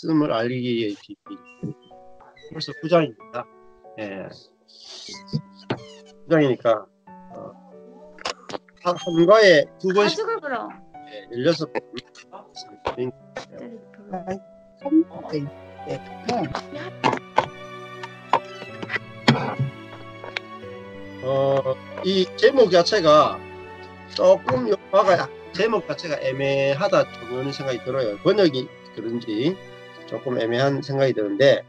있음을 알리기 위해 벌써 9장입니다. 예. 9장이니까 한과에 두 번씩 16번 이 제목 자체가 조금 영화가 제목 자체가 애매하다 저는 생각이 들어요. 번역이 그런지 조금 애매한 생각이 드는데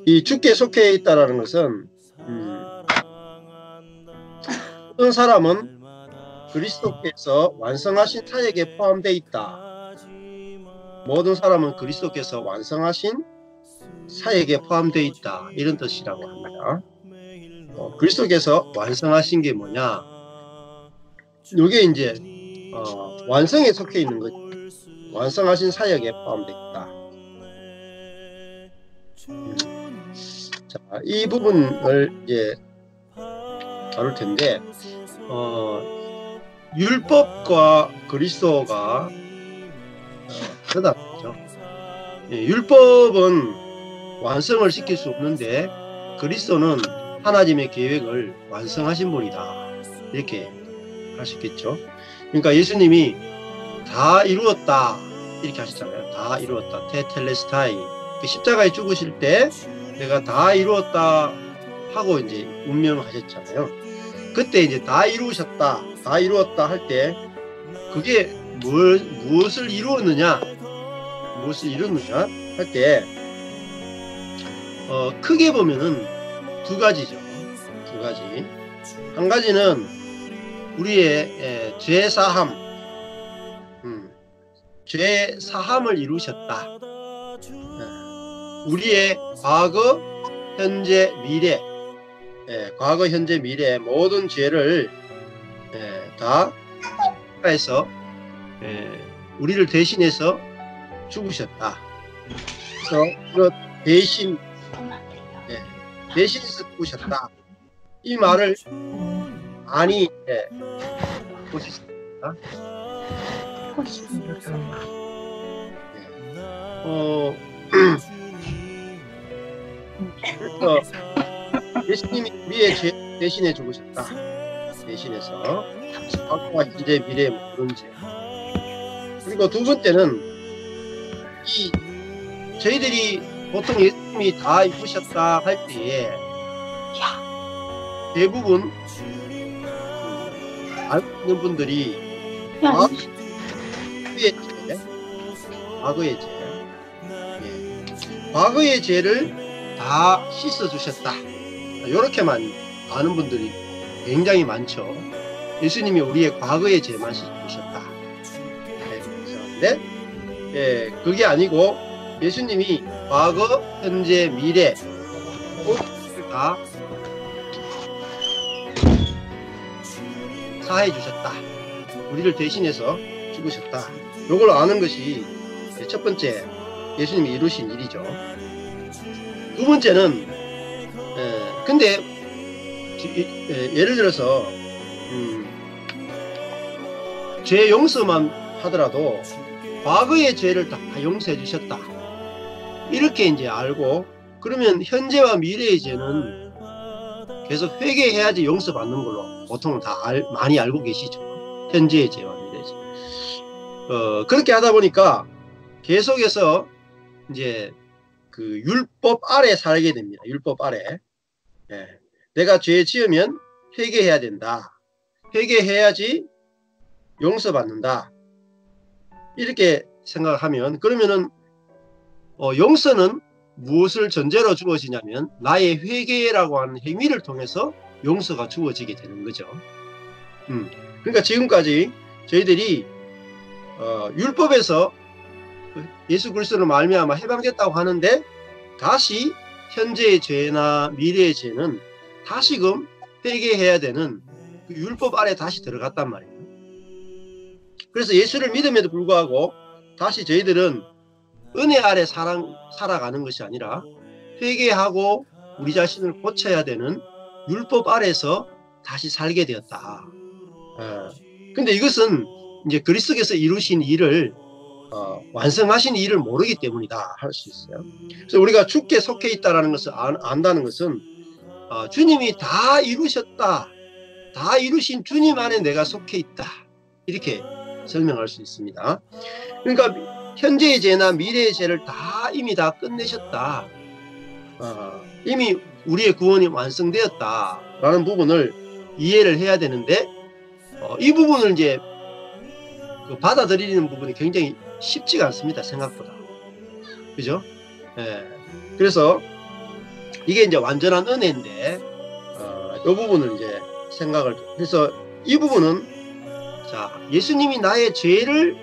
이 주께 속해 있다라는 것은 어떤 사람은 그리스도께서 완성하신 사역에 포함되어 있다. 모든 사람은 그리스도께서 완성하신 사역에 포함되어 있다. 이런 뜻이라고 합니다. 그리스도께서 완성하신 게 뭐냐? 이게 이제 완성에 속해 있는 거죠. 완성하신 사역에 포함되어 있다. 자, 이 부분을 이제 다룰 텐데 율법과 그리스도가 다르죠. 율법은 완성을 시킬 수 없는데 그리스도는 하나님의 계획을 완성하신 분이다. 이렇게 할 수 있겠죠. 그러니까 예수님이 다 이루었다 이렇게 하셨잖아요. 다 이루었다. 테텔레스타이. 십자가에 죽으실 때 내가 다 이루었다 하고 이제 운명하셨잖아요. 그때 이제 다 이루셨다, 다 이루었다 할 때 그게 무엇을 이루었느냐, 할 때 크게 보면은 두 가지죠. 두 가지. 한 가지는 우리의 죄 사함을 이루셨다. 우리의 과거, 현재, 미래, 과거, 현재, 미래 모든 죄를 다 해서 우리를 대신해서 죽으셨다. 그래서 그 대신해서 죽으셨다. 이 말을 많이 보셨습니다. 그래서 예수님이 우리의 죄 대신해 죽으셨다. 대신해서 과거와 현재 미래의 모든 죄. 그리고 두 번째는 저희들이 보통 예수님이 다 이루셨다 할 때에 대부분 알고 있는 분들이 과거의 죄를 다 씻어주셨다. 이렇게만 아는 분들이 굉장히 많죠. 예수님이 우리의 과거의 죄만 씻어주셨다. 그런데 그게 아니고 예수님이 과거, 현재, 미래 모든 다 사해 주셨다. 우리를 대신해서 죽으셨다. 이걸 아는 것이 첫 번째 예수님이 이루신 일이죠. 두 번째는 근데 예를 들어서 죄 용서만 하더라도 과거의 죄를 다 용서해 주셨다. 이렇게 이제 알고 그러면 현재와 미래의 죄는 계속 회개해야지 용서받는 걸로 보통 다 많이 알고 계시죠. 현재의 죄와 미래의 죄. 그렇게 하다 보니까 계속해서 이제 그 율법 아래 살게 됩니다. 율법 아래. 내가 죄 지으면 회개해야 된다. 회개해야지 용서받는다. 이렇게 생각하면 그러면은 용서는 무엇을 전제로 주어지냐면 나의 회개라고 하는 행위를 통해서 용서가 주어지게 되는 거죠. 그러니까 지금까지 저희들이 율법에서 예수 그리스도로 말미암아 해방됐다고 하는데 다시 현재의 죄나 미래의 죄는 다시금 회개해야 되는 그 율법 아래 다시 들어갔단 말이에요. 그래서 예수를 믿음에도 불구하고 다시 저희들은 은혜 아래 살아가는 것이 아니라 회개하고 우리 자신을 고쳐야 되는 율법 아래서 다시 살게 되었다. 근데 이것은 이제 그리스도께서 이루신 일을 완성하신 일을 모르기 때문이다 할 수 있어요. 그래서 우리가 주께 속해 있다라는 것을 안다는 것은 주님이 다 이루셨다, 다 이루신 주님 안에 내가 속해 있다, 이렇게 설명할 수 있습니다. 그러니까 현재의 죄나 미래의 죄를 다 이미 다 끝내셨다, 이미 우리의 구원이 완성되었다라는 부분을 이해를 해야 되는데, 이 부분을 이제 받아들이는 부분이 굉장히 쉽지가 않습니다, 생각보다. 그죠? 예. 그래서 이게 이제 완전한 은혜인데, 이 부분을 이제 생각을 해서, 이 부분은, 자, 예수님이 나의 죄를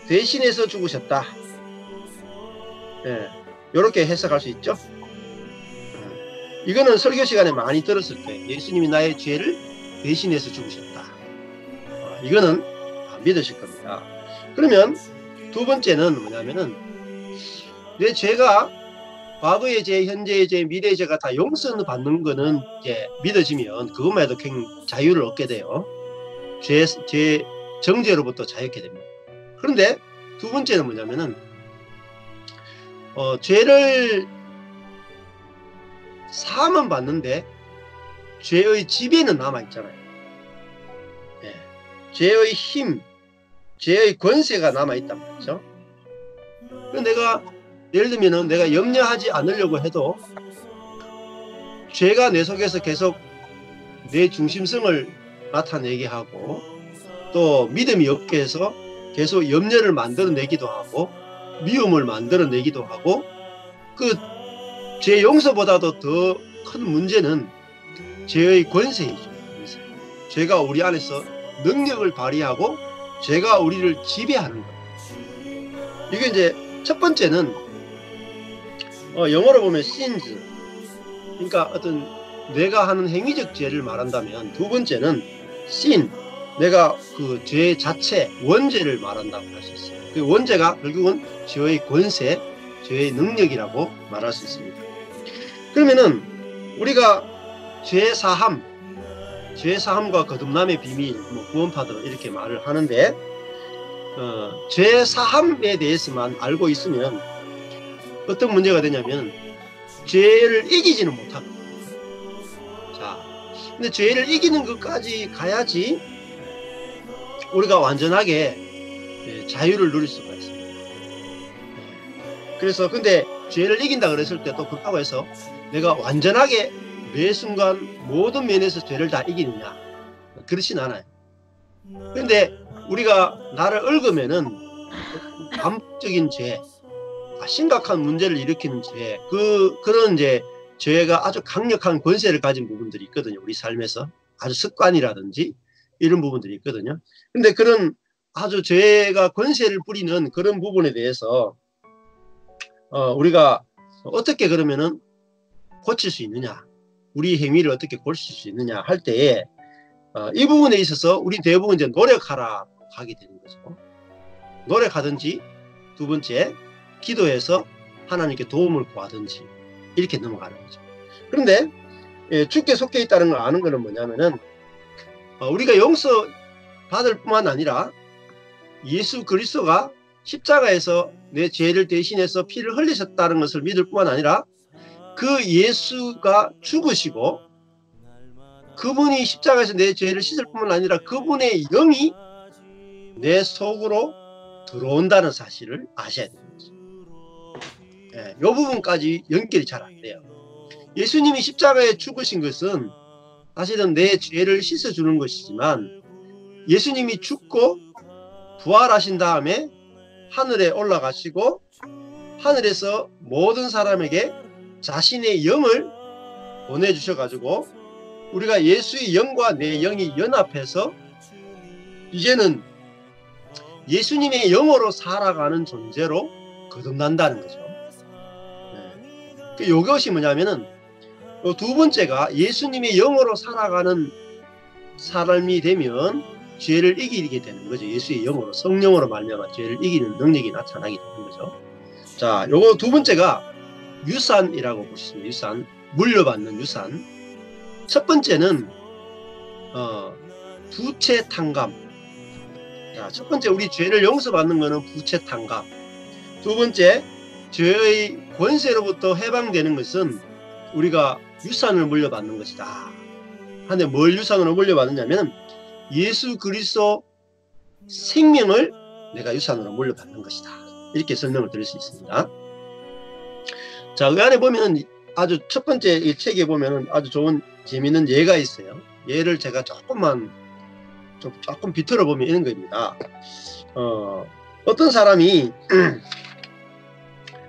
대신해서 죽으셨다. 예. 이렇게 해석할 수 있죠. 이거는 설교 시간에 많이 들었을 때, 예수님이 나의 죄를 대신해서 죽으셨다. 이거는 안 믿으실 겁니다. 그러면 두 번째는 뭐냐면은, 내 죄가 과거의 죄, 현재의 죄, 미래의 죄가 다 용서를 받는 거는 이제 믿어지면 그것만 해도 자유를 얻게 돼요. 죄 정죄로부터 자유케 됩니다. 그런데 두 번째는 뭐냐면은, 죄를 사함은 받는데 죄의 지배는 남아있잖아요. 네. 죄의 힘, 죄의 권세가 남아있단 말이죠. 내가 예를 들면 내가 염려하지 않으려고 해도 죄가 내 속에서 계속 내 중심성을 나타내게 하고, 또 믿음이 없게 해서 계속 염려를 만들어내기도 하고 미움을 만들어내기도 하고, 그 죄 용서보다도 더 큰 문제는 죄의 권세이죠. 죄가 우리 안에서 능력을 발휘하고 죄가 우리를 지배하는 거예요. 이게 이제 첫 번째는 영어로 보면 sins, 그러니까 어떤 내가 하는 행위적 죄를 말한다면, 두 번째는 sin, 내가 그 죄 자체, 원죄를 말한다고 할 수 있어요. 그 원죄가 결국은 죄의 권세, 죄의 능력이라고 말할 수 있습니다. 그러면은 우리가 죄사함과 거듭남의 비밀, 구원파도 이렇게 말을 하는데, 죄사함에 대해서만 알고 있으면 어떤 문제가 되냐면, 죄를 이기지는 못합니다. 자, 근데 죄를 이기는 것까지 가야지 우리가 완전하게 자유를 누릴 수가 있습니다. 그래서 근데 죄를 이긴다 그랬을 때 또 그렇다고 해서 내가 완전하게 매 순간 모든 면에서 죄를 다 이기느냐, 그렇진 않아요. 그런데 우리가 나를 얽으면은 반복적인 죄, 심각한 문제를 일으키는 죄, 그런 이제 죄가 아주 강력한 권세를 가진 부분들이 있거든요. 우리 삶에서 아주 습관이라든지 이런 부분들이 있거든요. 근데 그런 아주 죄가 권세를 부리는 그런 부분에 대해서 우리가 어떻게 그러면은 고칠 수 있느냐, 우리 행위를 어떻게 고칠 수 있느냐 할 때에 이 부분에 있어서 우리 대부분 이제 노력하라고 하게 되는 거죠. 노력하든지, 두 번째 기도해서 하나님께 도움을 구하든지, 이렇게 넘어가는 거죠. 그런데 주께 속해 있다는 걸 아는 것은 뭐냐면은, 우리가 용서 받을 뿐만 아니라 예수 그리스도가 십자가에서 내 죄를 대신해서 피를 흘리셨다는 것을 믿을 뿐만 아니라, 그 예수가 죽으시고 그분이 십자가에서 내 죄를 씻을 뿐만 아니라 그분의 영이 내 속으로 들어온다는 사실을 아셔야 됩니다. 이 부분까지 연결이 잘 안 돼요. 예수님이 십자가에 죽으신 것은 사실은 내 죄를 씻어주는 것이지만, 예수님이 죽고 부활하신 다음에 하늘에 올라가시고 하늘에서 모든 사람에게 자신의 영을 보내주셔가지고 우리가 예수의 영과 내 영이 연합해서 이제는 예수님의 영으로 살아가는 존재로 거듭난다는 거죠. 이것이 뭐냐면은, 두 번째가 예수님의 영으로 살아가는 사람이 되면 죄를 이기게 되는 거죠. 예수의 영으로, 성령으로 말미암아 죄를 이기는 능력이 나타나게 되는 거죠. 자, 요거 두 번째가 유산이라고 보시면 유산, 물려받는 유산. 첫 번째는 부채 탕감. 자, 첫 번째 우리 죄를 용서받는 것은 부채 탕감. 두 번째, 죄의 권세로부터 해방되는 것은 우리가 유산을 물려받는 것이다. 근데 뭘 유산으로 물려받느냐면 예수 그리스도 생명을 내가 유산으로 물려받는 것이다. 이렇게 설명을 드릴 수 있습니다. 자, 그 안에 보면 아주 첫 번째 이 책에 보면 아주 좋은 재미있는 예가 있어요. 예를 제가 조금 비틀어 보면 이런 겁니다. 어떤 사람이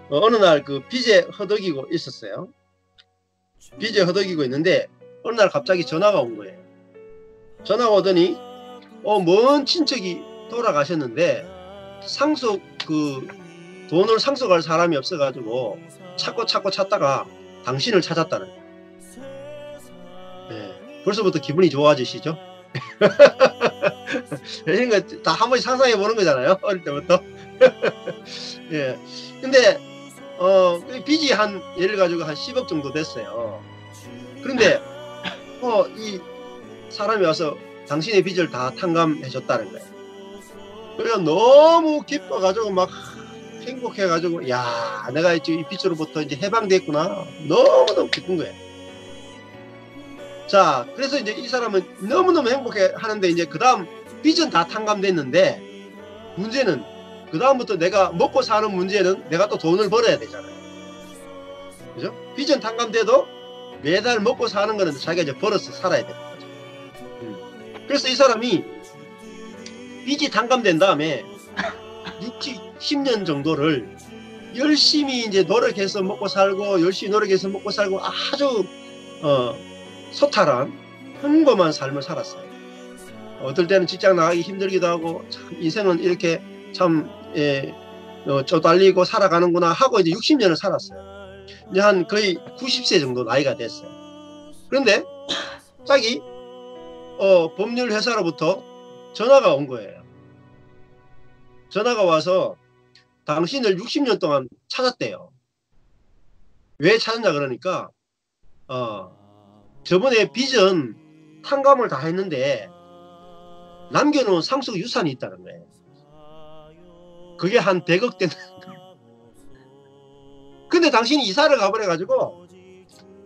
어느 날 그 빚에 허덕이고 있었어요. 빚에 허덕이고 있는데 어느 날 갑자기 전화가 온 거예요. 전화가 오더니 먼 친척이 돌아가셨는데 돈을 상속할 사람이 없어가지고 찾다가 당신을 찾았다는 거예요. 네, 벌써부터 기분이 좋아지시죠? 이런 거 다 한 번씩 상상해 보는 거잖아요. 어릴 때부터. 예. 근데 빚이 예를 가지고 한 10억 정도 됐어요. 그런데 이 사람이 와서 당신의 빚을 다 탕감해 줬다는 거예요. 그래서 너무 기뻐가지고 막 행복해가지고, 야, 내가 이 빚으로부터 이제 해방됐구나. 너무너무 기쁜 거예요. 자, 그래서 이제 이 사람은 너무너무 행복해 하는데, 이제 그 다음 빚은 다 탕감됐는데, 문제는 그 다음부터 내가 먹고 사는 문제는 내가 또 돈을 벌어야 되잖아요. 그죠? 빚은 탕감돼도 매달 먹고 사는 거는 자기가 이제 벌어서 살아야 되는 거죠. 그래서 이 사람이 빚이 탕감된 다음에 10년 정도를 열심히 이제 노력해서 먹고 살고, 열심히 노력해서 먹고 살고, 아주 소탈한 평범한 삶을 살았어요. 어떨 때는 직장 나가기 힘들기도 하고, 참 인생은 이렇게 참 쪼달리고 살아가는구나 하고 이제 60년을 살았어요. 이제 한 거의 90세 정도 나이가 됐어요. 그런데 갑자기 법률 회사로부터 전화가 온 거예요. 전화가 와서 당신을 60년 동안 찾았대요. 왜 찾았냐 그러니까 저번에 빚은 탕감을 다 했는데 남겨놓은 상속 유산이 있다는 거예요. 그게 한 100억 된다는 거예요. 근데 당신이 이사를 가버려가지고,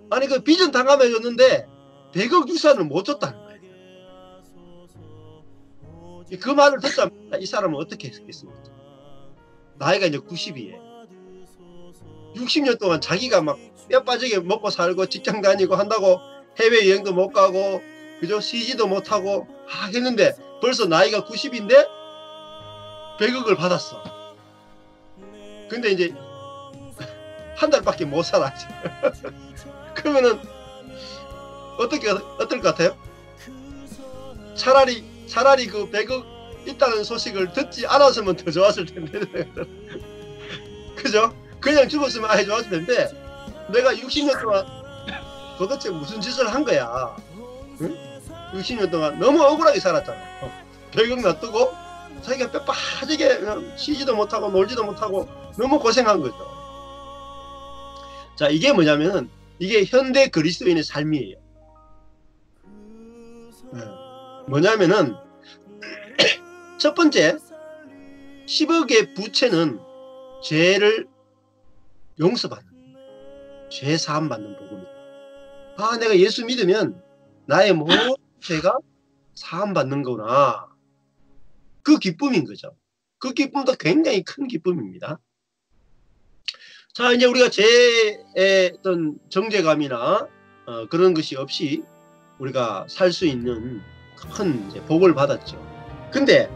아니 그 빚은 탕감해줬는데 100억 유산을 못 줬다는 거예요. 그 말을 듣자마자 이 사람은 어떻게 했겠습니까? 나이가 이제 90이에요. 60년 동안 자기가 막 뼈 빠지게 먹고 살고 직장 다니고 한다고 해외여행도 못 가고, 그죠? 쉬지도 못하고 했는데 벌써 나이가 90인데 100억을 받았어. 근데 이제 한 달밖에 못 살아. 그러면은 어떨 것 같아요? 차라리 그 100억 있다는 소식을 듣지 않았으면 더 좋았을 텐데. 그죠? 그냥 죽었으면 아예 좋았을 텐데, 내가 60년 동안 도대체 무슨 짓을 한 거야? 응? 60년 동안 너무 억울하게 살았잖아. 100억 놔두고 자기가 뼈 빠지게 쉬지도 못하고 놀지도 못하고 너무 고생한 거죠. 자, 이게 뭐냐면은 이게 현대 그리스도인의 삶이에요. 뭐냐면은 첫 번째, 10억의 부채는 죄를 용서받는, 죄 사함 받는 복음이에요. 내가 예수 믿으면 나의 모든 죄가 사함 받는 거구나. 그 기쁨인 거죠. 그 기쁨도 굉장히 큰 기쁨입니다. 자, 이제 우리가 죄의 어떤 정죄감이나 그런 것이 없이 우리가 살 수 있는 큰 이제 복을 받았죠. 근데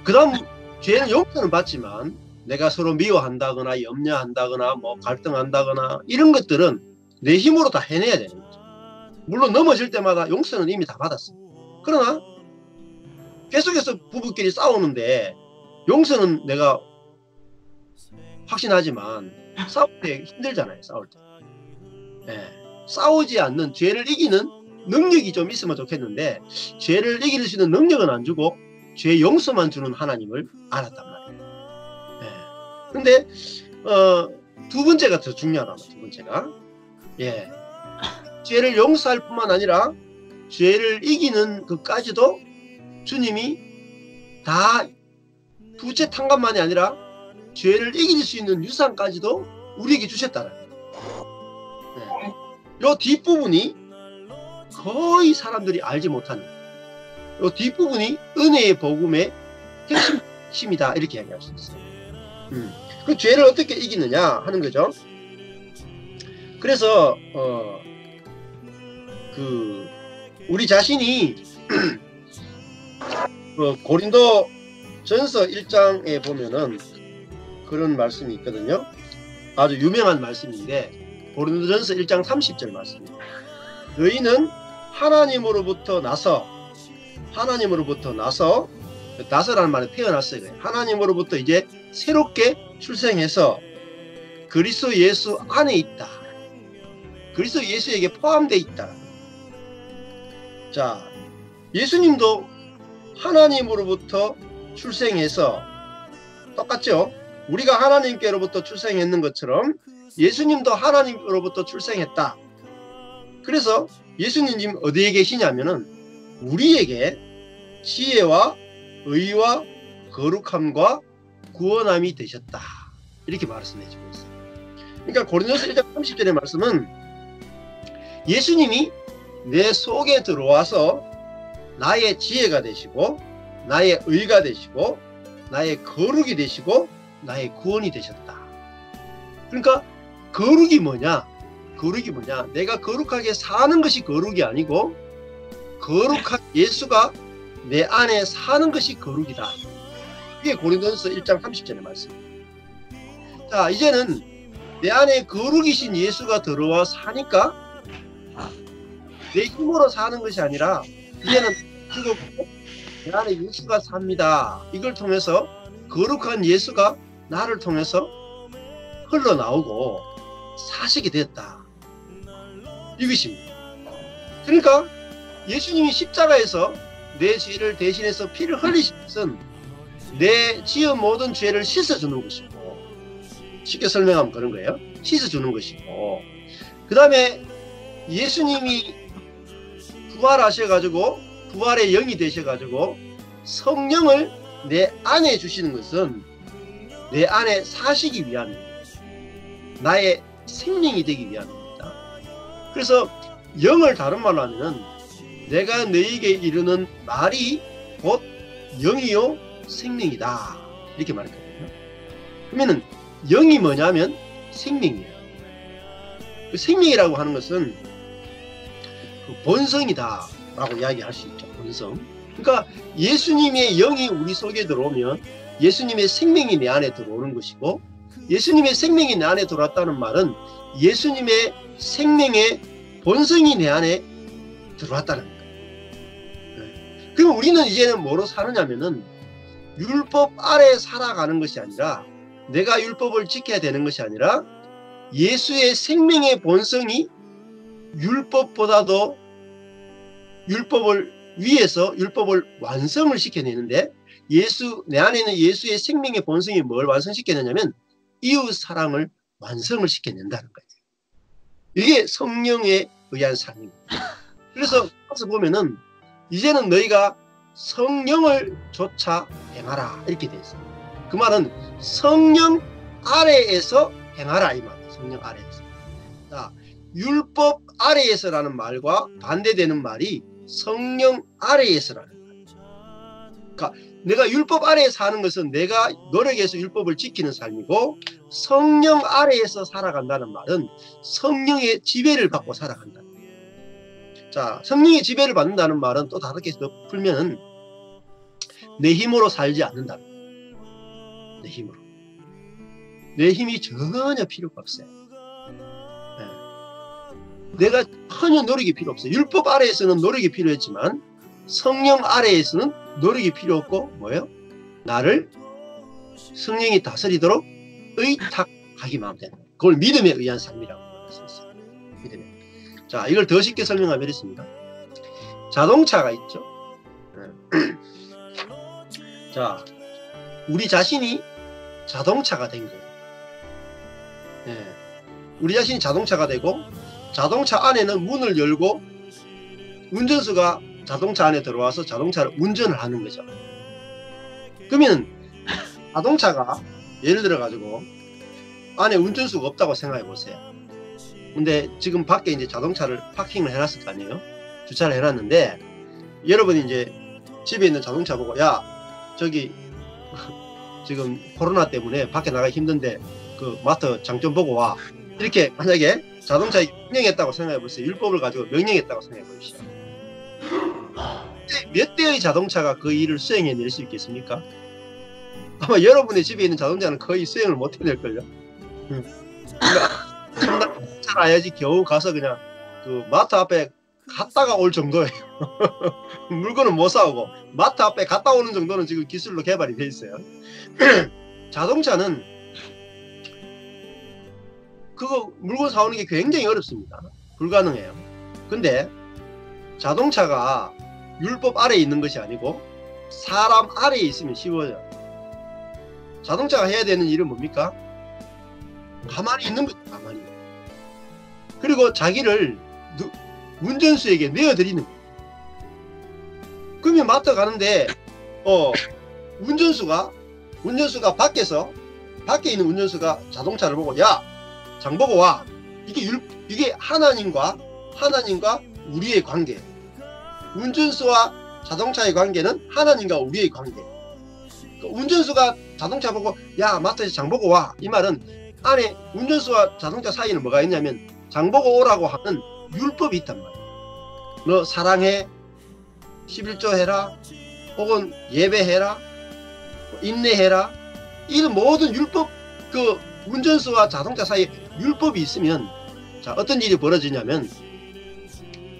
그 다음 죄는 용서는 받지만 내가 서로 미워한다거나 염려한다거나 뭐 갈등한다거나 이런 것들은 내 힘으로 다 해내야 되는 거죠. 물론 넘어질 때마다 용서는 이미 다 받았어요. 그러나 계속해서 부부끼리 싸우는데 용서는 내가 확신하지만 싸울 때 힘들잖아요. 싸울 때. 네. 싸우지 않는, 죄를 이기는 능력이 좀 있으면 좋겠는데 죄를 이길 수 있는 능력은 안 주고 죄 용서만 주는 하나님을 알았단 말이에요. 예. 근데 두 번째가 더 중요하다. 두 번째가 죄를 용서할 뿐만 아니라 죄를 이기는 것까지도 주님이 다 부채 탕감만이 아니라 죄를 이길 수 있는 유산까지도 우리에게 주셨다는 거예요. 이 뒷부분이 거의 사람들이 알지 못하는 이 뒷부분이 은혜의 복음의 핵심이다 이렇게 이야기할 수 있어요. 그 죄를 어떻게 이기느냐 하는 거죠. 그래서 우리 자신이 고린도 전서 1장에 보면은 그런 말씀이 있거든요. 아주 유명한 말씀인데 고린도 전서 1장 30절 말씀입니다. 너희는 하나님으로부터 나서라는 말에 태어났어요. 하나님으로부터 이제 새롭게 출생해서 그리스도 예수 안에 있다. 그리스도 예수에게 포함되어 있다. 자, 예수님도 하나님으로부터 출생해서 똑같죠? 우리가 하나님께로부터 출생했는 것처럼 예수님도 하나님으로부터 출생했다. 그래서 예수님 어디에 계시냐면은 우리에게 지혜와 의와 거룩함과 구원함이 되셨다. 이렇게 말씀해주고 있어요. 그러니까 고린도서 1장 30절의 말씀은 예수님이 내 속에 들어와서 나의 지혜가 되시고 나의 의가 되시고 나의 거룩이 되시고 나의 구원이 되셨다. 그러니까 거룩이 뭐냐? 내가 거룩하게 사는 것이 거룩이 아니고 거룩한 예수가 내 안에 사는 것이 거룩이다. 이게 고린도서 1장 30절의 말씀입니다. 자, 이제는 내 안에 거룩이신 예수가 들어와 사니까 내 힘으로 사는 것이 아니라 이제는 죽었고 내 안에 예수가 삽니다. 이걸 통해서 거룩한 예수가 나를 통해서 흘러나오고 사시게 되었다. 이것입니다. 그러니까 예수님이 십자가에서 내 죄를 대신해서 피를 흘리신 것은 내 지은 모든 죄를 씻어주는 것이고, 쉽게 설명하면 그런 거예요. 씻어주는 것이고, 그 다음에 예수님이 부활하셔가지고 부활의 영이 되셔가지고 성령을 내 안에 주시는 것은 내 안에 사시기 위함입니다. 나의 생명이 되기 위함입니다. 그래서 영을 다른 말로 하면은 내가 너에게 이르는 말이 곧 영이요 생명이다 이렇게 말했거든요. 그러면은 영이 뭐냐면 생명이에요. 그 생명이라고 하는 것은 그 본성이다 라고 이야기할 수 있죠. 본성. 그러니까 예수님의 영이 우리 속에 들어오면 예수님의 생명이 내 안에 들어오는 것이고, 예수님의 생명이 내 안에 들어왔다는 말은 예수님의 생명의 본성이 내 안에 들어왔다는 거예요. 그럼 우리는 이제는 뭐로 사느냐면은 율법 아래 살아가는 것이 아니라, 내가 율법을 지켜야 되는 것이 아니라 예수의 생명의 본성이 율법보다도 율법을 위해서 율법을 완성을 시켜내는데, 내 안에 있는 예수의 생명의 본성이 뭘 완성시켜내냐면 이웃 사랑을 완성을 시켜낸다는 거예요. 이게 성령에 의한 삶입니다. 그래서 여기서 보면은 이제는 너희가 성령을 조차 행하라 이렇게 되어 있어요. 그 말은 성령 아래에서 행하라 이 말이에요. 성령 아래에서. 자, 율법 아래에서라는 말과 반대되는 말이 성령 아래에서라는 말이에요. 그러니까 내가 율법 아래에서 사는 것은 내가 노력해서 율법을 지키는 삶이고, 성령 아래에서 살아간다는 말은 성령의 지배를 받고 살아간다는 거예요. 자, 성령의 지배를 받는다는 말은 또 다르게 풀면 내 힘으로 살지 않는다는 거예요. 내 힘으로. 내 힘이 전혀 필요가 없어요. 내가 전혀 노력이 필요 없어요. 율법 아래에서는 노력이 필요했지만 성령 아래에서는 노력이 필요 없고, 뭐예요? 나를 성령이 다스리도록 의탁하기만 하면 되는 거예요. 그걸 믿음에 의한 삶이라고 할 수 있어요. 믿음에. 자, 이걸 더 쉽게 설명하면 이렇습니다. 자동차가 있죠. 자, 우리 자신이 자동차가 된 거예요. 우리 자신이 자동차가 되고, 자동차 안에는 문을 열고 운전수가 자동차 안에 들어와서 자동차를 운전을 하는 거죠. 그러면 자동차가 예를 들어 가지고 안에 운전수가 없다고 생각해 보세요. 근데 지금 밖에 이제 자동차를 파킹을 해놨을 거 아니에요? 주차를 해놨는데, 여러분이 이제 집에 있는 자동차 보고, 야, 저기 지금 코로나 때문에 밖에 나가기 힘든데 그 마트 장 좀 보고 와. 이렇게 만약에 자동차에 명령했다고 생각해 보세요. 율법을 가지고 명령했다고 생각해 보시죠. 몇 대의 자동차가 그 일을 수행해낼 수 있겠습니까? 아마 여러분의 집에 있는 자동차는 거의 수행을 못 해낼걸요. 그러니까 잘 알아야지 겨우 가서 그냥 그 마트 앞에 갔다가 올 정도예요. 물건은 못 사오고 마트 앞에 갔다 오는 정도는 지금 기술로 개발이 돼 있어요. 자동차는 그거 물건 사오는 게 굉장히 어렵습니다. 불가능해요. 근데 자동차가 율법 아래에 있는 것이 아니고 사람 아래에 있으면 쉬워져요. 자동차가 해야 되는 일은 뭡니까? 가만히 있는 거죠. 가만히. 그리고 자기를 운전수에게 내어드리는 거예요. 그러면 마트 가는데 운전수가 밖에 있는 운전수가 자동차를 보고, 야, 장 보고 와. 이게 하나님과 우리의 관계. 운전수와 자동차의 관계는 하나님과 우리의 관계. 운전수가 자동차 보고, 야, 마트에서 장 보고 와. 이 말은 안에 운전수와 자동차 사이에는 뭐가 있냐면 장 보고 오라고 하는 율법이 있단 말이야. 너 사랑해, 11조 해라, 혹은 예배해라, 인내해라. 이런 모든 율법, 그 운전수와 자동차 사이에 율법이 있으면, 자, 어떤 일이 벌어지냐면,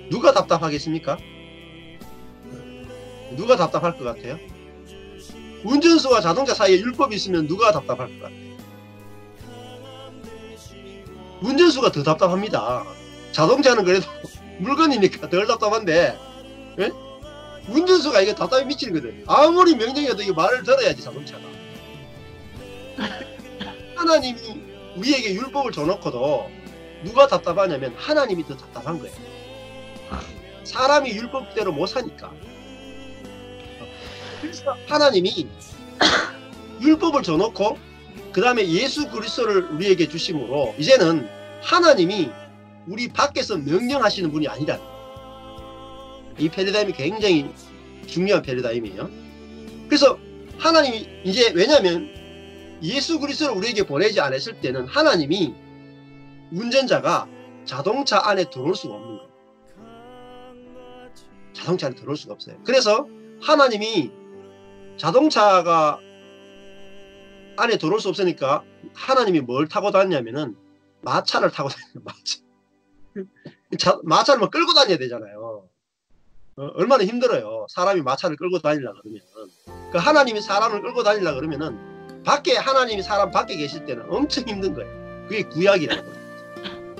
누가 답답하겠습니까? 누가 답답할 것 같아요? 운전수와 자동차 사이에 율법이 있으면 누가 답답할 것 같아요? 운전수가 더 답답합니다. 자동차는 그래도 물건이니까 덜 답답한데, 예? 운전수가 이게 답답해 미치거든. 아무리 명령해도 이 말을 들어야지, 자동차가. 하나님이 우리에게 율법을 줘놓고도 누가 답답하냐면 하나님이 더 답답한 거예요. 사람이 율법대로 못 사니까. 그래서 하나님이 율법을 줘놓고 그 다음에 예수 그리스도를 우리에게 주심으로 이제는 하나님이 우리 밖에서 명령하시는 분이 아니라, 이 패러다임이 굉장히 중요한 패러다임이에요. 그래서 하나님이 이제, 왜냐하면 예수 그리스도를 우리에게 보내지 않았을 때는 하나님이 운전자가 자동차 안에 들어올 수가 없는 거예요. 자동차 안에 들어올 수가 없어요. 그래서 하나님이 자동차가 안에 들어올 수 없으니까 하나님이 뭘 타고 다니냐면은 마차를 타고 다녀요. 마차를 막 끌고 다녀야 되잖아요. 얼마나 힘들어요. 사람이 마차를 끌고 다니려고 그러면. 그 하나님이 사람을 끌고 다니려고 그러면은 밖에, 하나님이 사람 밖에 계실 때는 엄청 힘든 거예요. 그게 구약이라는 거예요.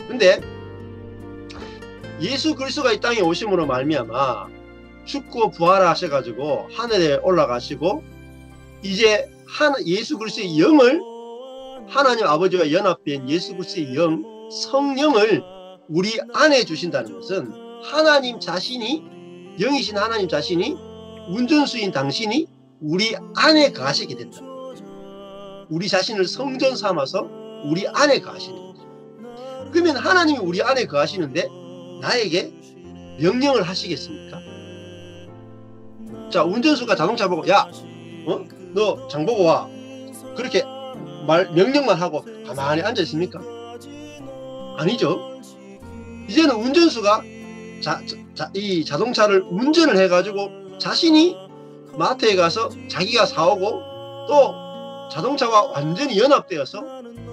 근데 예수 그리스도가 이 땅에 오심으로 말미암아 죽고 부활하셔가지고 하늘에 올라가시고, 이제 예수 그리스도의 영을, 하나님 아버지와 연합된 예수 그리스도의 영, 성령을 우리 안에 주신다는 것은 하나님 자신이, 영이신 하나님 자신이, 운전수인 당신이 우리 안에 거하시게 된다. 우리 자신을 성전 삼아서 우리 안에 거하시는 거죠. 그러면 하나님이 우리 안에 거하시는데 나에게 명령을 하시겠습니까? 자, 운전수가 자동차 보고, 야, 너 장 보고 와. 그렇게 명령만 하고 가만히 앉아 있습니까? 아니죠. 이제는 운전수가 이 자동차를 운전을 해가지고 자신이 마트에 가서 자기가 사오고, 또 자동차와 완전히 연합되어서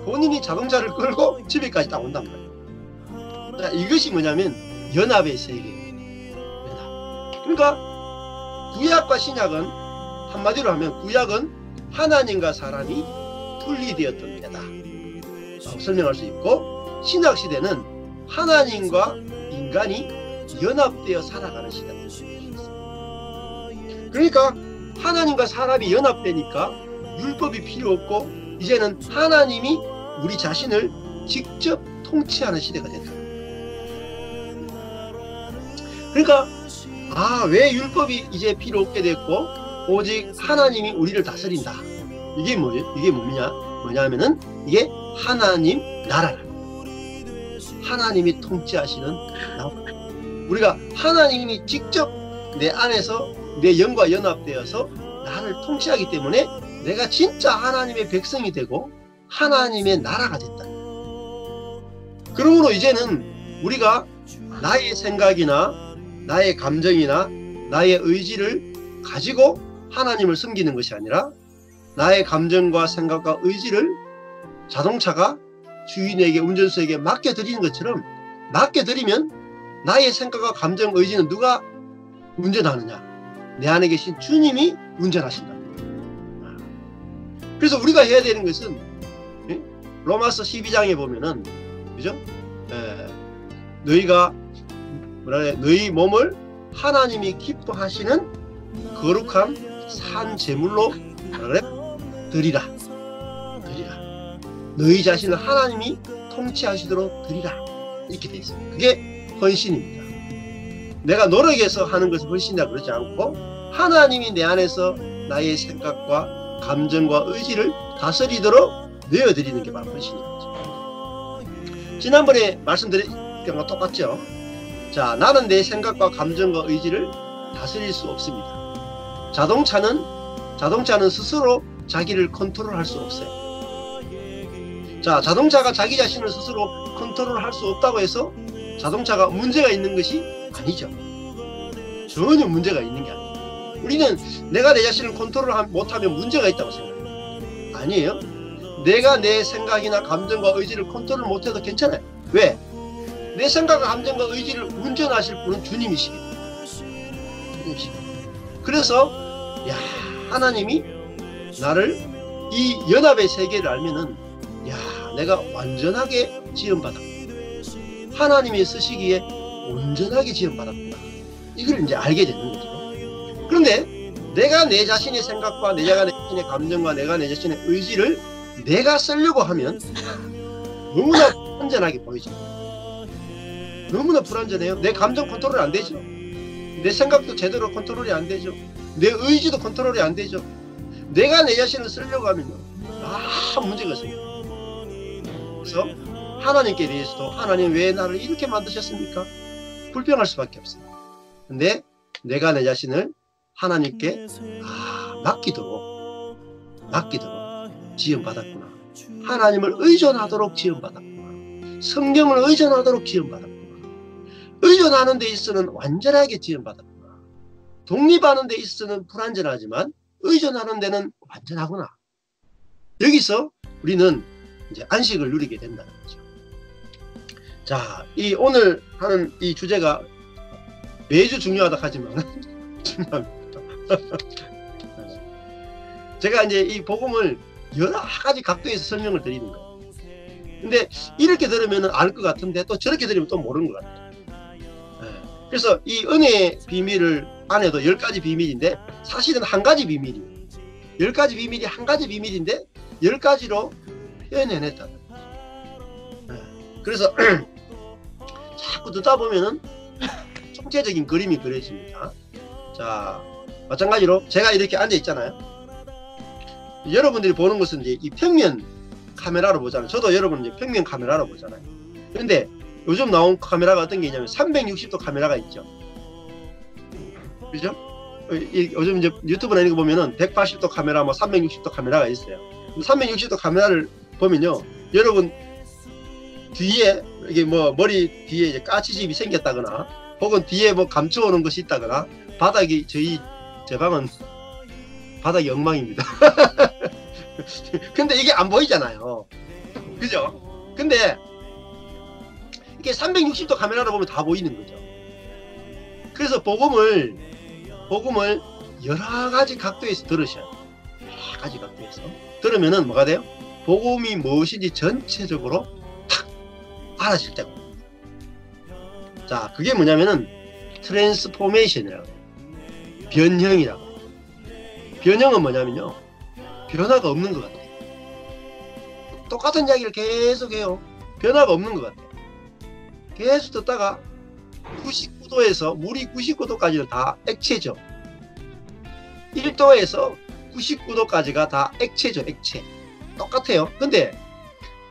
본인이 자동차를 끌고 집에까지 딱 온단 말이에요. 자, 이것이 뭐냐면 연합의 세계. 연합. 그러니까 구약과 신약은, 한마디로 하면 구약은 하나님과 사람이 분리되었던 때다 라고 설명할 수 있고, 신약 시대는 하나님과 인간이 연합되어 살아가는 시대가 되었습니다. 그러니까 하나님과 사람이 연합되니까 율법이 필요 없고 이제는 하나님이 우리 자신을 직접 통치하는 시대가 됐다. 그러니까 왜 율법이 이제 필요 없게 됐고 오직 하나님이 우리를 다스린다. 이게 뭐냐면은 이게 하나님 나라라. 하나님이 통치하시는 나라. 우리가 하나님이 직접 내 안에서 내 영과 연합되어서 나를 통치하기 때문에 내가 진짜 하나님의 백성이 되고 하나님의 나라가 됐다. 그러므로 이제는 우리가 나의 생각이나 나의 감정이나 나의 의지를 가지고 하나님을 섬기는 것이 아니라 나의 감정과 생각과 의지를 자동차가 주인에게 운전수에게 맡겨드리는 것처럼 맡겨드리면 나의 생각과 감정, 의지는 누가 운전하느냐? 내 안에 계신 주님이 운전하신다. 그래서 우리가 해야 되는 것은 로마서 12장에 보면은 그죠? 너희가 너희 몸을 하나님이 기뻐하시는 거룩한 산 제물로 드리라. 너희 자신을 하나님이 통치하시도록 드리라. 이렇게 되어 있습니다. 그게 헌신입니다. 내가 노력해서 하는 것을 헌신이라 그러지 않고 하나님이 내 안에서 나의 생각과 감정과 의지를 다스리도록 내어드리는 게 바로 헌신입니다. 지난번에 말씀드린 거랑 똑같죠. 자, 나는 내 생각과 감정과 의지를 다스릴 수 없습니다. 자동차는 스스로 자기를 컨트롤할 수 없어요. 자, 자동차가 자기 자신을 스스로 컨트롤할 수 없다고 해서 자동차가 문제가 있는 것이 아니죠. 전혀 문제가 있는 게 아니에요. 우리는 내가 내 자신을 컨트롤 못하면 문제가 있다고 생각해요. 아니에요. 내가 내 생각이나 감정과 의지를 컨트롤 못해도 괜찮아요. 왜? 내 생각과 감정과 의지를 운전하실 분은 주님이시거든요. 그래서 하나님이 나를 이 연합의 세계를 알면은 내가 완전하게 지음받았구나. 하나님이 쓰시기에 온전하게 지음받았구나. 이걸 이제 알게 되는 거죠. 그런데 내가 내 자신의 생각과 내가 내 자신의 감정과 내가 내 자신의 의지를 내가 쓰려고 하면 너무나 불완전하게 보이죠. 너무나 불완전해요. 내 감정 컨트롤이 안 되죠. 내 생각도 제대로 컨트롤이 안 되죠. 내 의지도 컨트롤이 안 되죠. 내가 내 자신을 쓰려고 하면 문제가 있어요. 그래서 하나님께 대해서도 하나님 왜 나를 이렇게 만드셨습니까? 불평할 수밖에 없어요. 근데 내가 내 자신을 하나님께 맡기도록 지음받았구나. 하나님을 의존하도록 지음받았구나. 성경을 의존하도록 지음받았구나. 의존하는 데 있어서는 완전하게 지음받았구나. 독립하는 데 있어서는 불완전하지만 의존하는 데는 완전하구나. 여기서 우리는 이제 안식을 누리게 된다는 거죠. 자, 이 오늘 하는 이 주제가 매주 중요하다 하지만 중요합니다. 제가 이제 이 복음을 여러 가지 각도에서 설명을 드리는 거예요. 근데 이렇게 들으면 알 것 같은데 또 저렇게 들으면 또 모르는 것 같아요. 그래서 이 은혜의 비밀을 안에도 10가지 비밀인데 사실은 한 가지 비밀이에요. 10가지 비밀이 한 가지 비밀인데 10가지로 표현해냈다는 거죠. 그래서 자꾸 듣다 보면은 총체적인 그림이 그려집니다. 자, 마찬가지로 제가 이렇게 앉아 있잖아요. 여러분들이 보는 것은 이제 이 평면 카메라로 보잖아요. 저도 여러분 이제 평면 카메라로 보잖아요. 그런데 요즘 나온 카메라가 어떤 게 있냐면 360도 카메라가 있죠. 그죠? 요즘 이제 유튜브나 이런 거 보면은 180도 카메라, 360도 카메라가 있어요. 360도 카메라를 보면요, 여러분 뒤에 이게 머리 뒤에 이제 까치집이 생겼다거나, 혹은 뒤에 감춰오는 것이 있다거나, 바닥이 제 방은 바닥이 엉망입니다. 근데 이게 안 보이잖아요. 그죠? 근데 이게 360도 카메라로 보면 다 보이는 거죠. 그래서 복음을 여러 가지 각도에서 들으셔야 돼요. 여러 가지 각도에서 들으면은 뭐가 돼요? 복음이 무엇인지 전체적으로 탁 알아질 때가 옵니다. 자, 그게 뭐냐면은 트랜스포메이션이라고 해요. 변형이라고. 변형은 뭐냐면요, 변화가 없는 것 같아요. 똑같은 이야기를 계속 해요. 변화가 없는 것 같아요. 계속 듣다가 99도에서 물이 99도까지는 다 액체죠. 1도에서 99도까지가 다 액체죠. 액체. 똑같아요. 근데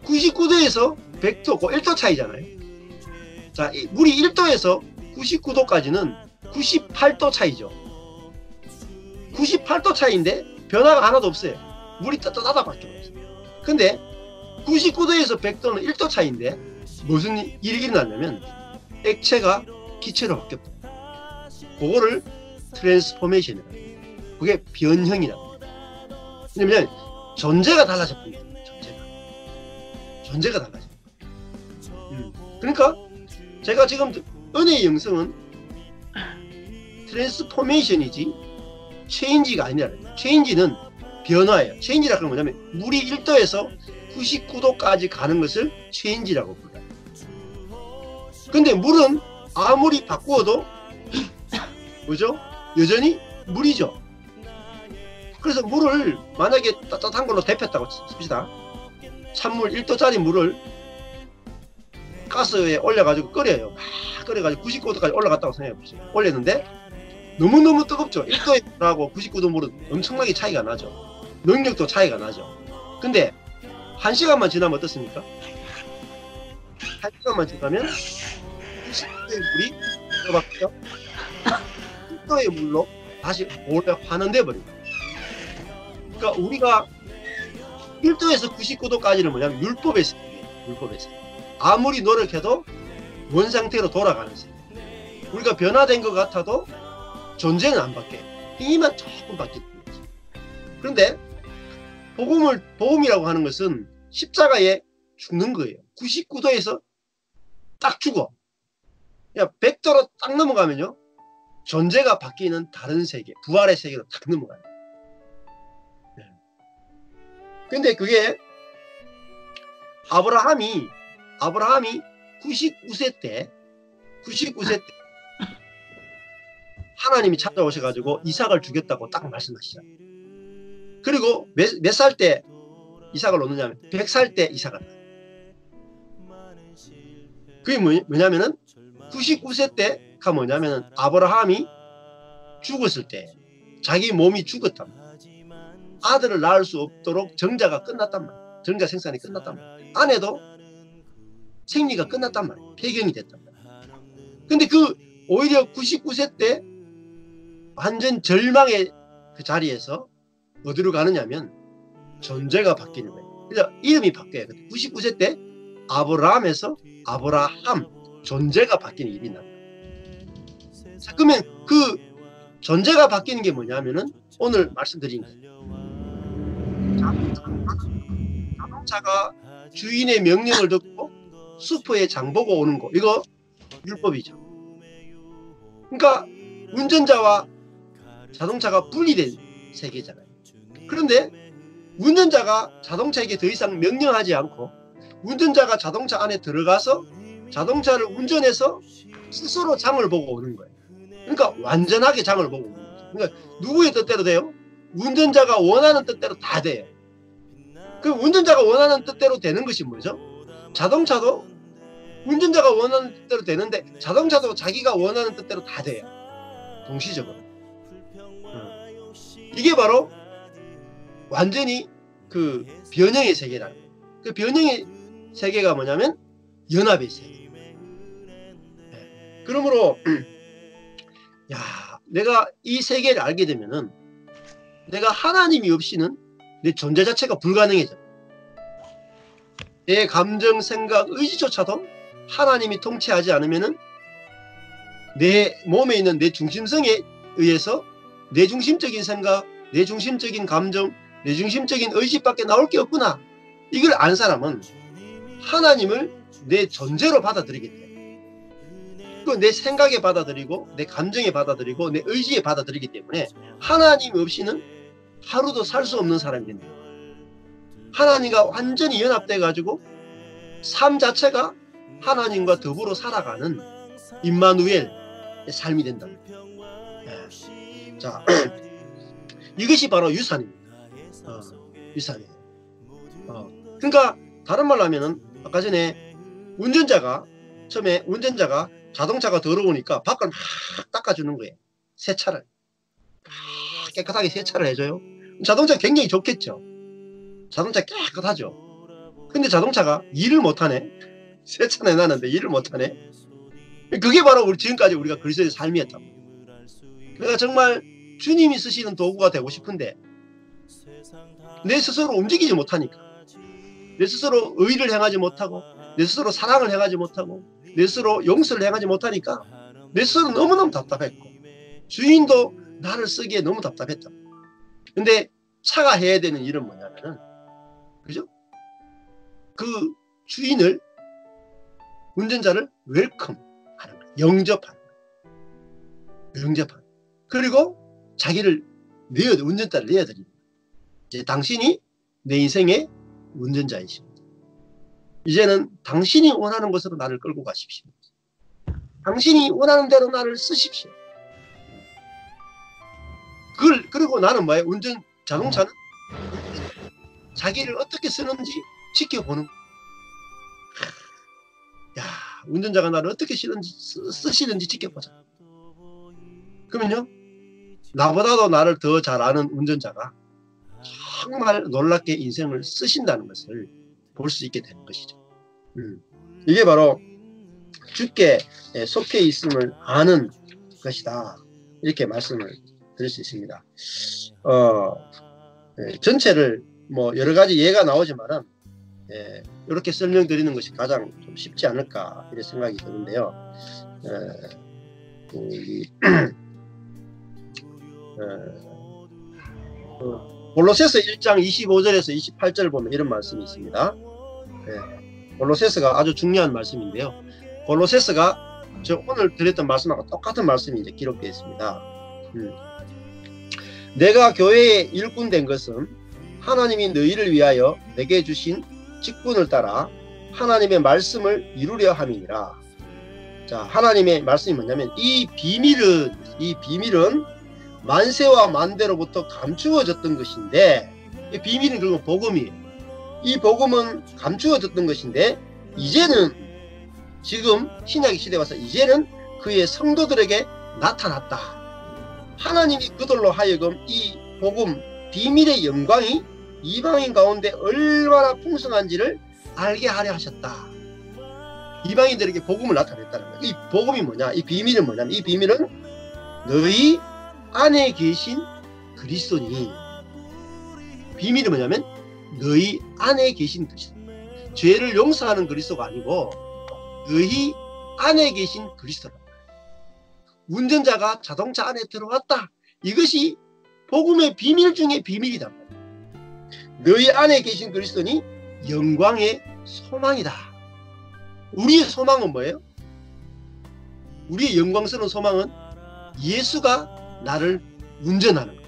99도에서 100도, 그 1도 차이잖아요. 자, 물이 1도에서 99도까지는 98도 차이죠. 98도 차이인데 변화가 하나도 없어요. 물이 따뜻하다밖에 없어요. 근데 99도에서 100도는 1도 차이인데 무슨 일이 일어났냐면 액체가 기체로 바뀌었다. 그거를 트랜스포메이션이라고 해요. 그게 변형이라고 해요. 왜냐면 존재가 달라져 버립니다. 존재가 달라져. 그러니까 제가 지금 은혜의 영성은 트랜스포메이션이지 체인지가 아니라. 체인지는 변화예요. 체인지라고 하는 뭐냐면 물이 1도에서 99도까지 가는 것을 체인지라고 불러요. 근데 물은 아무리 바꾸어도 뭐죠? 여전히 물이죠. 그래서 물을 만약에 따뜻한 걸로 데폈다고 칩시다. 찬물 1도짜리 물을 가스에 올려가지고 끓여요. 막 끓여가지고 99도까지 올라갔다고 생각해보세요. 올렸는데 너무너무 뜨겁죠. 1도의 물하고 99도 물은 엄청나게 차이가 나죠. 능력도 차이가 나죠. 근데 1시간만 지나면 어떻습니까? 1시간만 지나면 99도의 물이 들어갔고요. 1도의 물로 다시 원래 환원돼 버립니다. 그러니까 우리가 1도에서 99도까지는 뭐냐면 율법의 세계예요. 율법의 세계. 아무리 노력해도 원상태로 돌아가는 세계. 우리가 변화된 것 같아도 존재는 안 바뀌어요. 행위만 조금 바뀌는 거죠. 그런데 복음이라고 하는 것은 십자가에 죽는 거예요. 99도에서 딱 죽어. 그냥 100도로 딱 넘어가면요, 존재가 바뀌는 다른 세계, 부활의 세계로 딱 넘어가요. 근데 그게 아브라함이 99세 때 하나님이 찾아오셔가지고 이삭을 죽였다고 딱 말씀하시죠. 그리고 몇 살 때 이삭을 놓느냐면 100살 때 이삭을 낳아요. 그게 뭐냐면은 99세 때가 뭐냐면은 아브라함이 죽었을 때 자기 몸이 죽었단 말이에요. 아들을 낳을 수 없도록 정자가 끝났단 말이에요. 정자 생산이 끝났단 말이에요. 아내도 생리가 끝났단 말이에요. 폐경이 됐단 말이에요. 근데 오히려 99세 때 완전 절망의 그 자리에서 어디로 가느냐면 존재가 바뀌는 거예요. 그래서 이름이 바뀌어요. 99세 때 아브라함에서 아브라함, 존재가 바뀌는 일이 납니다. 자, 그러면 그 존재가 바뀌는 게 뭐냐면은 오늘 말씀드린 거예요. 자동차가 주인의 명령을 듣고 슈퍼에 장 보고 오는 거, 이거 율법이죠. 그러니까 운전자와 자동차가 분리된 세계잖아요. 그런데 운전자가 자동차에게 더 이상 명령하지 않고 운전자가 자동차 안에 들어가서 자동차를 운전해서 스스로 장을 보고 오는 거예요. 그러니까 완전하게 장을 보고 오는 거죠. 그러니까 누구의 뜻대로 돼요? 운전자가 원하는 뜻대로 다 돼요. 그 운전자가 원하는 뜻대로 되는 것이 뭐죠? 자동차도 운전자가 원하는 뜻대로 되는데 자동차도 자기가 원하는 뜻대로 다 돼요. 동시적으로. 이게 바로 완전히 그 변형의 세계라는 거예요. 그 변형의 세계가 뭐냐면 연합의 세계. 네. 그러므로 내가 이 세계를 알게 되면은 내가 하나님이 없이는 내 존재 자체가 불가능해져. 내 감정, 생각, 의지조차도 하나님이 통치하지 않으면은 내 몸에 있는 내 중심성에 의해서 내 중심적인 생각, 내 중심적인 감정, 내 중심적인 의지밖에 나올 게 없구나. 이걸 안 사람은 하나님을 내 존재로 받아들이게 돼요. 내 생각에 받아들이고 내 감정에 받아들이고 내 의지에 받아들이기 때문에 하나님 없이는 하루도 살 수 없는 사람이 된다. 하나님과 완전히 연합돼 가지고 삶 자체가 하나님과 더불어 살아가는 임마누엘, 삶이 된다는 거예요. 예. 자, 이것이 바로 유산입니다. 유산이에요. 그러니까 다른 말로 하면은 아까 전에 처음에 운전자가 자동차가 더러우니까 밖을 막 닦아주는 거예요. 세차를 깨끗하게 세차를 해줘요. 자동차 굉장히 좋겠죠. 자동차 깨끗하죠. 근데 자동차가 일을 못하네. 세차는 해놨는데 일을 못하네. 그게 바로 우리 지금까지 우리가 그리스도의 삶이었다고. 내가 정말 주님이 쓰시는 도구가 되고 싶은데 내 스스로 움직이지 못하니까, 내 스스로 의를 행하지 못하고, 내 스스로 사랑을 행하지 못하고, 내 스스로 용서를 행하지 못하니까 내 스스로 너무너무 답답했고, 주인도 나를 쓰기에 너무 답답했다. 근데 차가 해야 되는 일은 뭐냐면은, 그죠? 그 주인을, 운전자를 웰컴 하는 거예요. 영접하는 거예요. 영접하는 거예요. 그리고 자기를 운전자를 내어드리는 거예요. 이제 당신이 내 인생의 운전자이십니다. 이제는 당신이 원하는 것으로 나를 끌고 가십시오. 당신이 원하는 대로 나를 쓰십시오. 그리고 나는 뭐예요? 자동차는 자기를 어떻게 쓰는지 지켜보는 거예요. 야, 운전자가 나를 어떻게 쓰시는지 지켜보자. 그러면요, 나보다도 나를 더 잘 아는 운전자가 정말 놀랍게 인생을 쓰신다는 것을 볼 수 있게 되는 것이죠. 이게 바로 주께 속해 있음을 아는 것이다. 이렇게 말씀을 드릴 수 있습니다. 전체를 뭐 여러 가지 예가 나오지만은 이렇게 설명드리는 것이 가장 좀 쉽지 않을까 이런 생각이 드는데요. 골로새서 1장 25절에서 28절 보면 이런 말씀이 있습니다. 골로새서가 아주 중요한 말씀인데요. 골로새서가 저 오늘 드렸던 말씀하고 똑같은 말씀이 이제 기록되어 있습니다. 내가 교회의 일꾼 된 것은 하나님이 너희를 위하여 내게 주신 직분을 따라 하나님의 말씀을 이루려 함이니라. 자, 하나님의 말씀이 뭐냐면 이 비밀은 만세와 만대로부터 감추어졌던 것인데, 이 비밀은 결국 복음이에요. 이 복음은 감추어졌던 것인데 이제는, 지금 신약의 시대에 와서 이제는 그의 성도들에게 나타났다. 하나님이 그들로 하여금 이 복음 비밀의 영광이 이방인 가운데 얼마나 풍성한지를 알게 하려 하셨다. 이방인들에게 복음을 나타냈다는 거예요. 이 복음이 뭐냐, 이 비밀은 뭐냐면, 이 비밀은 너희 안에 계신 그리스도니, 비밀이 뭐냐면 너희 안에 계신 그리스도, 죄를 용서하는 그리스도가 아니고 너희 안에 계신 그리스도다. 운전자가 자동차 안에 들어왔다. 이것이 복음의 비밀 중에 비밀이다. 너희 안에 계신 그리스도니 영광의 소망이다. 우리의 소망은 뭐예요? 우리의 영광스러운 소망은 예수가 나를 운전하는 것,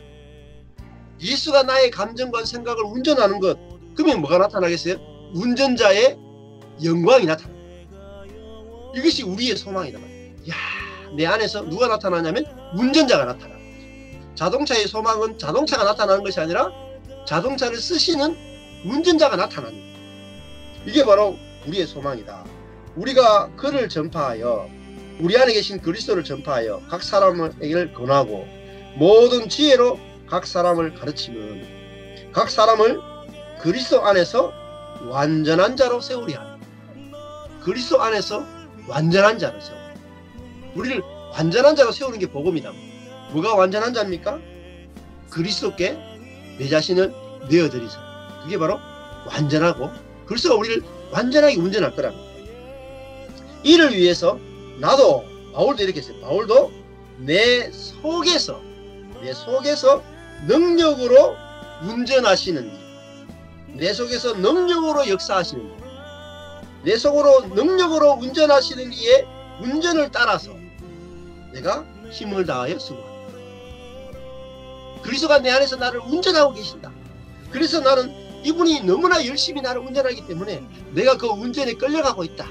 예수가 나의 감정과 생각을 운전하는 것. 그러면 뭐가 나타나겠어요? 운전자의 영광이 나타나. 이것이 우리의 소망이다. 야, 내 안에서 누가 나타나냐면 운전자가 나타나. 자동차의 소망은 자동차가 나타나는 것이 아니라 자동차를 쓰시는 운전자가 나타나는 거예요. 이게 바로 우리의 소망이다. 우리가 그를 전파하여, 우리 안에 계신 그리스도를 전파하여 각 사람에게 권하고 모든 지혜로 각 사람을 가르치면 각 사람을 그리스도 안에서 완전한 자로 세우리 하라. 그리스도 안에서 완전한 자로 세우리. 우리를 완전한 자로 세우는 게 복음이다. 뭐가 완전한 자입니까? 그리스도께 내 자신을 내어드리자. 그게 바로 완전하고, 그리스도가 우리를 완전하게 운전할 거랍니다. 이를 위해서 나도, 바울도 이렇게 했어요. 바울도 내 속에서 능력으로 운전하시는, 내 속에서 능력으로 역사하시는, 내 속으로 능력으로 운전하시는 이의 운전을 따라서 내가 힘을 다하여 수고한다. 그리스도가 내 안에서 나를 운전하고 계신다. 그래서 나는 이분이 너무나 열심히 나를 운전하기 때문에 내가 그 운전에 끌려가고 있다.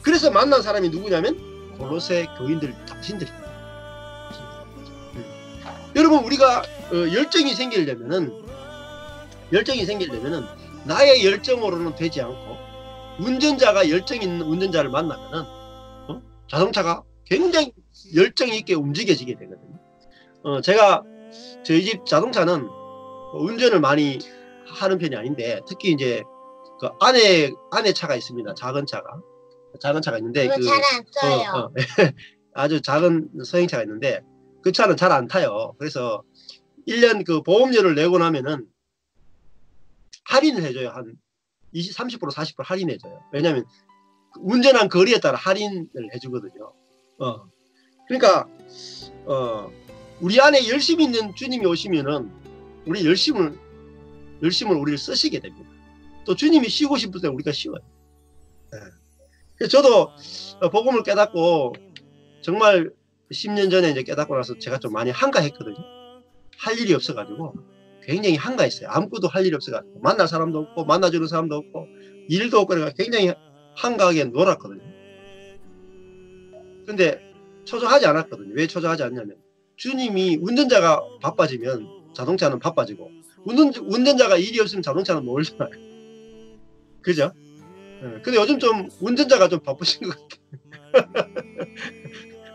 그래서 만난 사람이 누구냐면 골로새 교인들 당신들입니다. 여러분, 우리가 열정이 생기려면은 나의 열정으로는 되지 않고 운전자가 열정 있는 운전자를 만나면은 자동차가 굉장히 열정 있게 움직여지게 되거든요. 제가 저희 집 자동차는 운전을 많이 하는 편이 아닌데, 특히 이제 그 안에 차가 있습니다. 작은 차가 있는데, 그거 잘 안 써요. 아주 작은 소형차가 있는데 그 차는 잘 안 타요. 그래서 1년 그 보험료를 내고 나면은 할인을 해줘요. 한 20, 30%, 40% 할인해줘요. 왜냐하면 운전한 거리에 따라 할인을 해주거든요. 그러니까 우리 안에 열심히 있는 주님이 오시면은 우리 열심을 우리를 쓰시게 됩니다. 또 주님이 쉬고 싶을 때 우리가 쉬어요. 그래서 저도 복음을 깨닫고 정말 10년 전에 이제 깨닫고 나서 제가 좀 많이 한가했거든요. 할 일이 없어가지고 굉장히 한가했어요. 아무것도 할 일이 없어가지고 만날 사람도 없고 만나주는 사람도 없고 일도 없고 그래서 굉장히 한가하게 놀았거든요. 근데 초조하지 않았거든요. 왜 초조하지 않냐면 주님이 운전자가 바빠지면 자동차는 바빠지고 운전자가 일이 없으면 자동차는 놀잖아요. 그죠? 근데 요즘 좀 운전자가 좀 바쁘신 것 같아요.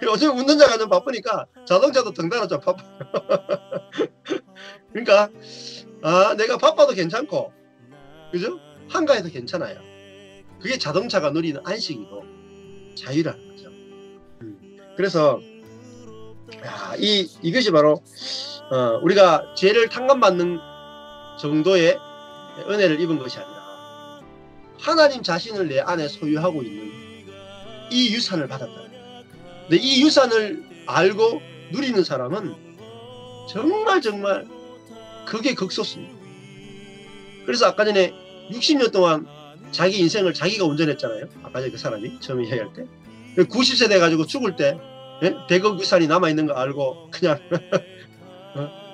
요즘 운전자가 좀 바쁘니까 자동차도 덩달아 좀 바빠요. 그러니까 내가 바빠도 괜찮고, 그죠? 한가해도 괜찮아요. 그게 자동차가 누리는 안식이고 자유라는 거죠. 그래서 이것이 바로 우리가 죄를 탕감받는 정도의 은혜를 입은 것이 아니라 하나님 자신을 내 안에 소유하고 있는 이 유산을 받았다. 근데 이 유산을 알고 누리는 사람은 정말 그게 극소수입니다. 그래서 아까 전에 60년 동안 자기 인생을 자기가 운전했잖아요. 아까 전에 그 사람이 처음에 이야기할 때 90세 돼가지고 죽을 때 100억 유산이 남아있는 거 알고 그냥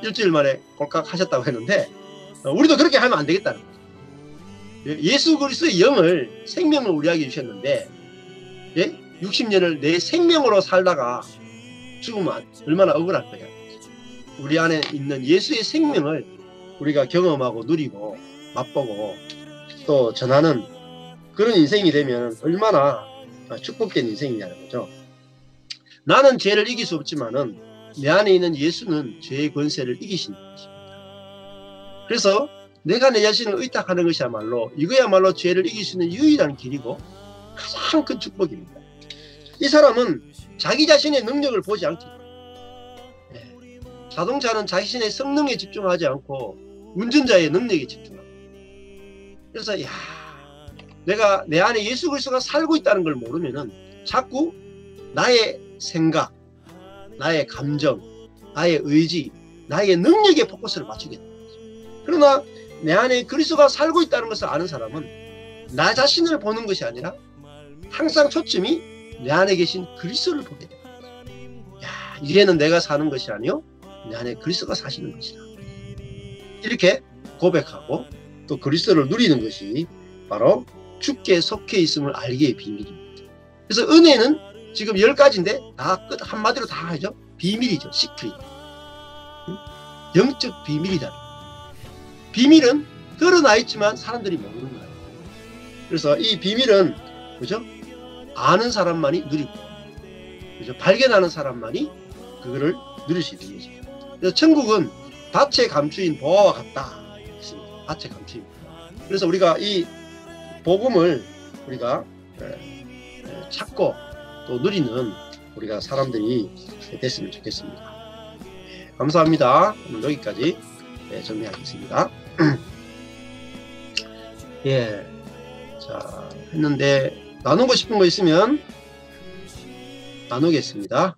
일주일 만에 꼴깍 하셨다고 했는데 우리도 그렇게 하면 안 되겠다는 거죠. 예수 그리스도의 영을 생명을 우리에게 주셨는데 60년을 내 생명으로 살다가 죽으면 얼마나 억울할 거냐. 우리 안에 있는 예수의 생명을 우리가 경험하고 누리고 맛보고 또 전하는 그런 인생이 되면 얼마나 축복된 인생이냐는 거죠. 나는 죄를 이길 수 없지만은 내 안에 있는 예수는 죄의 권세를 이기시는 것입니다. 그래서 내가 내 자신을 의탁하는 것이야말로 이거야말로 죄를 이길 수 있는 유일한 길이고 가장 큰 축복입니다. 이 사람은 자기 자신의 능력을 보지 않기 때문에 자동차는 자신의 성능에 집중하지 않고 운전자의 능력에 집중합니다. 그래서 내가 내 안에 예수 그리스도가 살고 있다는 걸 모르면은 자꾸 나의 생각, 나의 감정, 나의 의지, 나의 능력에 포커스를 맞추게 됩니다. 그러나 내 안에 그리스도가 살고 있다는 것을 아는 사람은 나 자신을 보는 것이 아니라 항상 초점이 내 안에 계신 그리스도를 보게 됩니다. 이제는 내가 사는 것이 아니요 내 안에 그리스도가 사시는 것이다. 이렇게 고백하고 또 그리스도를 누리는 것이 바로 주께 속해 있음을 알기의 비밀입니다. 그래서 은혜는 지금 10가지인데 다 끝 한마디로 다 하죠. 비밀이죠. 시크릿. 영적 비밀이다. 비밀은 드러나 있지만 사람들이 모르는 거예요. 그래서 이 비밀은 그죠? 아는 사람만이 누리고, 그죠? 발견하는 사람만이 그거를 누릴 수 있는 거죠. 그래서 천국은 밭에 감추인 보화와 같다. 밭에 감추인. 그래서 우리가 이 복음을 우리가 찾고 또 누리는 우리가 사람들이 됐으면 좋겠습니다. 감사합니다. 오늘 여기까지 정리하겠습니다. 자, 했는데 나누고 싶은 거 있으면 나누겠습니다.